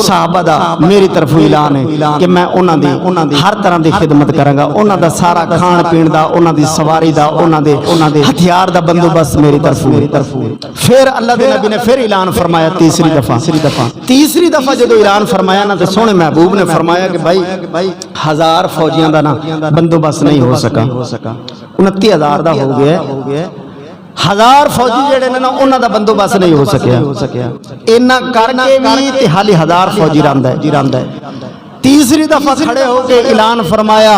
साहबा दा मेरी तरफ ऐलान है कि मैं उन्हां दी हर तरह की खिदमत करांगा। उन्हां दा सारा खाण पीण दा, उन्हां दी सवारी दा, उन्हां दे हथियार दा बंदोबस्त मेरी तरफ। फिर अल्लाह दे नबी ने फिर ऐलान फरमाया तीसरी दफा जदों ऐलान फरमाया ना, तो सोहने महबूब ने फरमाया कि भाई 1000 फौजियां दा ना बंदोबस्त नहीं हो सका, 29,000 दा हो गया। 1000 फौजी जेड़े ने ना उन्हां दा बंदोबस्त नहीं हो सकिया। इन्ना करके भी ते हाली 1000 फौजी रंदा है। तीसरी दफा खड़े होके ऐलान फरमाया,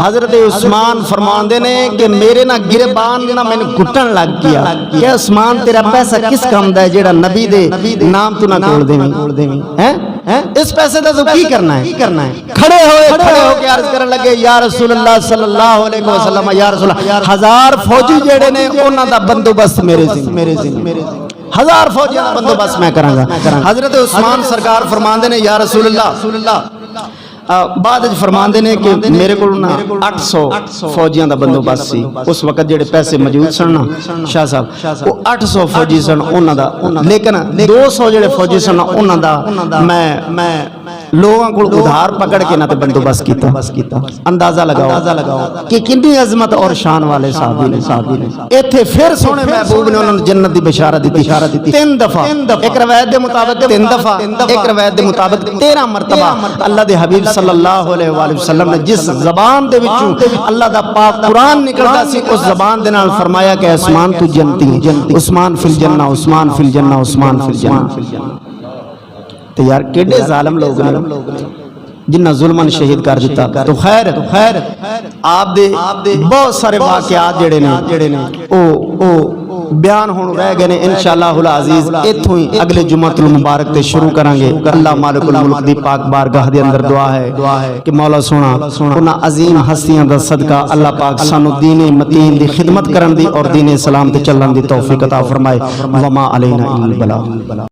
हजरत उस्मान फरमांदे ने कि मेरे ना गिरबान ना मैंने घुटन लग गया कि उस्मान तेरा पैसा किस काम दा है जेड़ा नबी दे नाम तू ना तोड़ देवी हैं? इस पैसे दा तू की करना है? खड़े होके अर्ज करन लगे, या रसूलुल्लाह सल्लल्लाहु अलैहि वसल्लम, या रसूल 1000 फौजी जेड़े ने उन्हां दा बंदोबस्त मेरे 1000 फौजियां दा बंदोबस्त मैं करांगा। हजरत उस्मान सरकार फरमांदे ने, या रसूलुल्लाह बाद फरमांदे ने कि मेरे को ना 800 फौजियां दा बंदोबस्त सी। उस वक्त जेड़े पैसे मौजूद सन ना शाह साहब, वो 800 फौजी सन उन्हां दा, लेकिन 200 जेड़े फौजी सन उन्हां दा मैं लोगों को उधार पकड़ के ना ते बंदोबस्त कीता। अंदाजा लगाओ कि कितनी अजमत और शान वाले साहबी ने। इत्थे फिर सोहने महबूब ने उन्होंने जन्नत दी बिशारत दी 3 दफा। एक रवायत दे मुताबिक 3 दफा, एक रवायत दे मुताबिक 13 मरतबा अल्लाह दे हबीब सल्लल्लाहु अलैहि वसल्लम ने जिस जबान दे विचों अल्लाह दा पाक कुरान निकलदा सी, उस जबान दे नाल फरमाया कि उस्मान तू जन्नती, उस्मान फिल जन्नह, उस्मान फिल जन्नह, उस्मान फिल जन्नह। तो यार केडे जालिम लोग ने जिन्ना जुल्मन शहीद कर दिता। तो खैर आप दे बहुत सारे वाकयात जेड़े ने ओ बयान होण रह गए ने। इंशाअल्लाहुल अजीज इत्थों ही अगले जुम्मतुल मुबारक ते शुरू करांगे। अल्लाह मालिकुल मुल्क दी पाक बारगाह दे अंदर दुआ है कि मौला सोना उन्हां अजीम हस्तियां दा सदका अल्लाह पाक सानू दीन मतीन दी खिदमत करन दी और दीन इस्लाम ते चलण दी तौफीक अता फरमाए। वमा अलैना इल्लल बलाग।